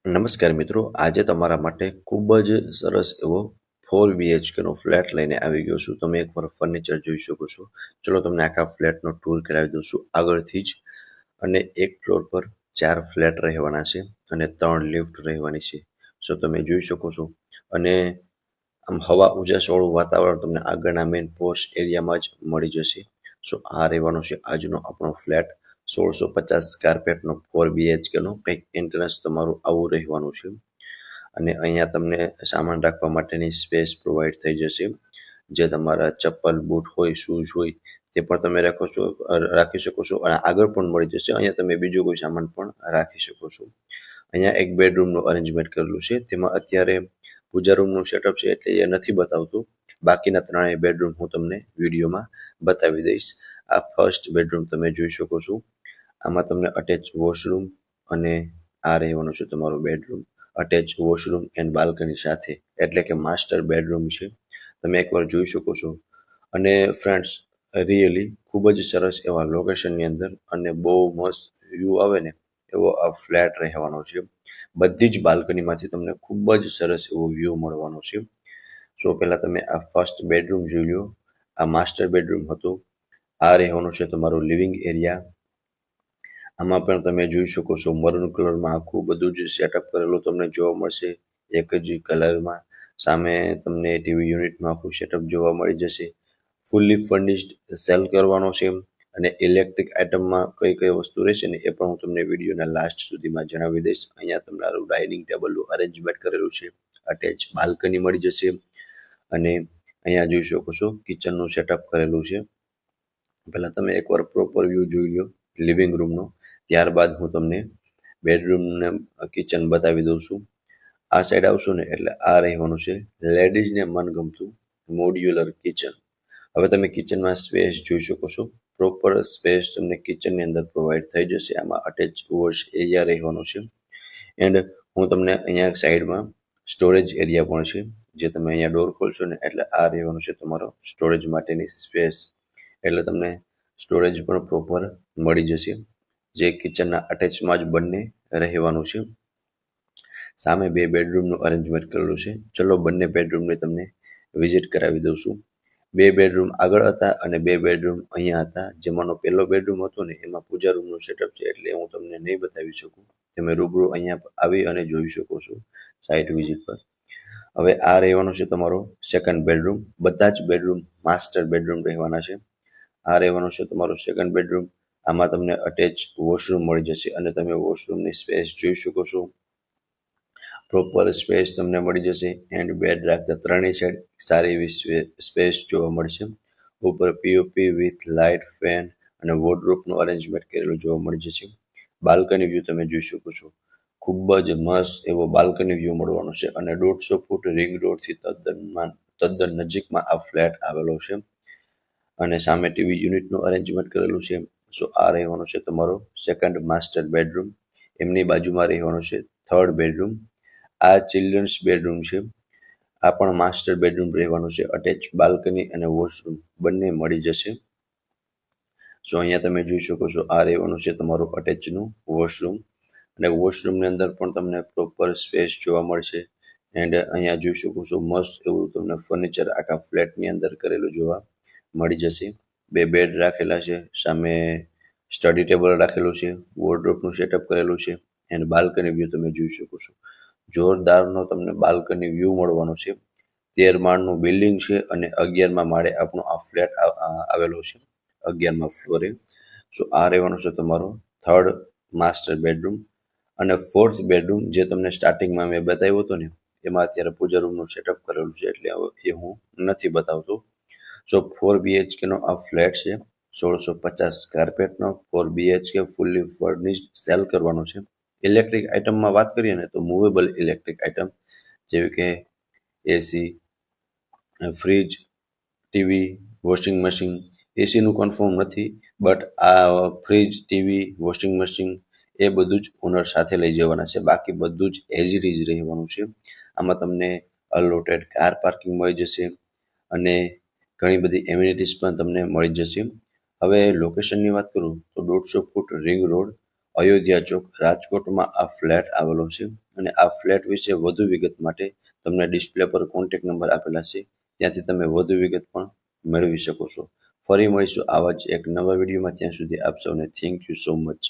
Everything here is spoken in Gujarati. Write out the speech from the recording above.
નમસ્કાર મિત્રો, આજે તમારા માટે ખૂબ જ સરસ એવો 4 BHK નો ફ્લેટ લઈને આવી ગયો છું. તમે એકવાર ફર્નિચર જોઈ શકો છો. ચલો તમને આખા ફ્લેટનો ટૂર કરાવી દઉં છું આગળથી જ. અને એક ફ્લોર પર 4 ફ્લેટ રહેવાના છે અને 3 લિફ્ટ રહેવાની છે. તમે જોઈ શકો છો. અને આમ હવા ઉજાસવાળું વાતાવરણ તમને આગળના મેઇન પોશ એરિયામાં જ મળી જશે. આ રહેવાનો છે આજનો આપણો ફ્લેટ. 1650 સ્ક્વેર ફીટનો 4 BHK નો કંઈક એન્ટ્રન્સ તમારું આવું રહેવાનું છે. અને અહીંયા તમને સામાન રાખવા માટેની સ્પેસ પ્રોવાઈડ થઈ જશે. જે તમારા ચપ્પલ, બૂટ હોય, શૂઝ હોય તે પણ તમે રાખી શકો છો. અને આગળ પણ મળી જશે. અહીંયા તમે બીજો કોઈ સામાન પણ રાખી શકો છો. અહીંયા એક બેડરૂમનું અરેન્જમેન્ટ કરેલું છે. તેમાં અત્યારે પૂજા રૂમનું સેટઅપ છે એટલે એ નથી બતાવતું. બાકીના ત્રણેય બેડરૂમ હું તમને વિડીયોમાં બતાવી દઈશ. આ ફર્સ્ટ બેડરૂમ તમે જોઈ શકો છો. આમાં તમને અટેચ વોશરૂમ અને આ રહેવાનું છે તમારું bedroom. Attach washroom and balcony સાથે, એટલે કે માસ્ટર બેડરૂમ છે. તમે એકવાર જોઈ શકો છો. અને ફ્રેન્ડ્સ, રિયલી ખૂબ જ સરસ એવા લોકેશનની અંદર અને બહુ મસ્ત વ્યૂ આવે ને એવો આ ફ્લેટ રહેવાનો છે. બધી જ બાલ્કનીમાંથી તમને ખૂબ જ સરસ એવો વ્યૂ મળવાનો છે. પહેલાં તમે આ ફર્સ્ટ બેડરૂમ જોઈ લો. આ માસ્ટર બેડરૂમ હતું. આ રહેવાનું છે તમારું લિવિંગ એરિયા. આમાં પણ તમે જોઈ શકો છો મરૂન કલરમાં આખું બધું જ સેટઅપ કરેલું તમને જોવા મળશે. એક જ કલરમાં સામે તમને ટીવી યુનિટનું આખું સેટઅપ જોવા મળી જશે. ફૂલ્લી ફર્નિશ્ડ સેલ કરવાનો છે. અને ઇલેક્ટ્રિક આઇટમમાં કઈ કઈ વસ્તુ રહેશે ને એ પણ હું તમને વિડીયોના લાસ્ટ સુધીમાં જણાવી દઈશ. અહીંયા તમારું ડાઇનિંગ ટેબલનું અરેન્જમેન્ટ કરેલું છે. અટેચ બાલ્કની મળી જશે. અને અહીંયા જોઈ શકો છો કિચનનું સેટઅપ કરેલું છે. પહેલાં તમે એકવાર પ્રોપર વ્યૂ જોઈ લો લિવિંગ રૂમનો. ત્યારબાદ હું તમને બેડરૂમને કિચન બતાવી દઉં છું. આ સાઈડ આવશો ને એટલે આ રહેવાનું છે લેડીઝને મનગમતું મોડ્યુલર કિચન. હવે તમે કિચનમાં સ્પેસ જોઈ શકો છો. પ્રોપર સ્પેસ તમને કિચનની અંદર પ્રોવાઈડ થઈ જશે. આમાં અટેચ વોશ એરિયા રહેવાનો છે. એન્ડ હું તમને અહીંયા સાઈડમાં સ્ટોરેજ એરિયા પણ છે. જે તમે અહીંયા ડોર ખોલશો ને એટલે આ રહેવાનું છે તમારો સ્ટોરેજ માટેની સ્પેસ. એટલે તમને સ્ટોરેજ પણ પ્રોપર મળી જશે. જે કિચનના અટેચમાં જ બંને રહેવાનું છે. સામે 2 બેડરૂમનું અરેન્જમેન્ટ કરેલું છે. ચલો બંને બેડરૂમને તમને વિઝિટ કરાવી દઉં છું. 2 બેડરૂમ આગળ હતા અને 2 બેડરૂમ અહીંયા હતા. જેમાંનો પહેલો બેડરૂમ હતો ને એમાં પૂજા રૂમનું સેટઅપ છે એટલે હું તમને નહીં બતાવી શકું. તમે રૂબરૂ અહીંયા આવી અને જોઈ શકો છો સાઇટ વિઝિટ પર. હવે આ રહેવાનું છે તમારો સેકન્ડ બેડરૂમ. બધા જ બેડરૂમ માસ્ટર બેડરૂમ રહેવાના છે. આ રહેવાનું છે તમારું સેકન્ડ બેડરૂમ. આમાં તમને અટેચ વોશરૂમ મળી જશે અને તમે વોશરૂમની સ્પેસ જોઈ શકો છો. પ્રોપર સ્પેસ તમને મળી જશે. એન્ડ બેડ રાખતા ત્રણેય સાઈડ સારી એવી સ્પેસ જોવા મળશે. ઉપર પીઓપી વિથ લાઇટ, ફેન અને વોર્ડરોબનું અરેન્જમેન્ટ કરેલું જોવા મળી જશે. બાલ્કની વ્યૂ તમે જોઈ શકો છો. ખૂબ જ મસ્ત એવો બાલ્કની વ્યૂ મળવાનો છે. અને 150 ફૂટ રિંગ રોડથી તદ્દન નજીકમાં આ ફ્લેટ આવેલો છે. અને સામે ટીવી યુનિટનું અરેન્જમેન્ટ કરેલું છે. આ રહેવાનો છે તમારો સેકન્ડ માસ્ટર બેડરૂમ. એમની બાજુમાં રહેવાનું છે થર્ડ બેડરૂમ. આ ચિલ્ડ્રન્સ બેડરૂમ છે. આ પણ માસ્ટર બેડરૂમ રહેવાનું છે. અટેચ બાલ્કની અને વોશરૂમ બંને મળી જશે. અહીંયા તમે જોઈ શકો છો આ રહેવાનું છે તમારું અટેચનું વોશરૂમ. અને વોશરૂમની અંદર પણ તમને પ્રોપર સ્પેસ જોવા મળશે. એન્ડ અહીંયા જોઈ શકો છો મસ્ત એવું તમને ફર્નિચર આખા ફ્લેટની અંદર કરેલું જોવા મળી જશે. 2 બેડ રાખેલા છે. સામે સ્ટડી ટેબલ રાખેલું છે. વોર્ડરોબનું સેટઅપ કરેલું છે. એન્ડ બાલ્કની વ્યૂ તમે જોઈ શકો છો. જોરદારનો તમને બાલ્કની વ્યૂ મળવાનો છે. 13 માળનું બિલ્ડિંગ છે અને 11મા માળે આપણો આ ફ્લેટ આવેલો છે. 11મા ફ્લોરે. આ રહેવાનું છે તમારો થર્ડ માસ્ટર બેડરૂમ. અને ફોર્થ બેડરૂમ જે તમને સ્ટાર્ટિંગમાં મેં બતાવ્યો હતો ને એમાં અત્યારે પૂજા રૂમનું સેટઅપ કરેલું છે એટલે એ હું નથી બતાવતો. 4 BHK નો આ ફ્લેટ છે. 1650 સ્ક્વેર ફીટનો 4 BHK ફૂલ્લી ફર્નિશ્ડ સેલ કરવાનો છે. ઇલેક્ટ્રિક આઇટમમાં વાત કરીએ ને તો મૂવેબલ ઇલેક્ટ્રિક આઇટમ જેવી કે AC, fridge, TV, washing machine. એસીનું કન્ફર્મ નથી, બટ આ ફ્રીજ, ટીવી, વોશિંગ મશીન એ બધું જ ઓનર સાથે લઈ જવાના છે. બાકી બધું જ એઝ ઇટ ઇઝ રહેવાનું છે. આમાં તમને અલોટેડ કાર પાર્કિંગ મળી જશે અને ઘણી બધી એમ્યુનિટીઝ પણ તમને મળી જશે. હવે લોકેશનની વાત કરું તો 150 ફૂટ રિંગ રોડ અયોધ્યા ચોક રાજકોટમાં આ ફ્લેટ આવેલો છે અને આ ફ્લેટ વિશે વધુ વિગત માટે તમને ડિસ્પ્લે પર કોન્ટેક્ટ નંબર આપેલા છે, ત્યાંથી તમે વધુ વિગત પણ મેળવી શકો છો. ફરી મળીશું આવા જ એક નવા વિડીયોમાં. ત્યાં સુધી આપ સૌને થેન્ક યુ સો મચ.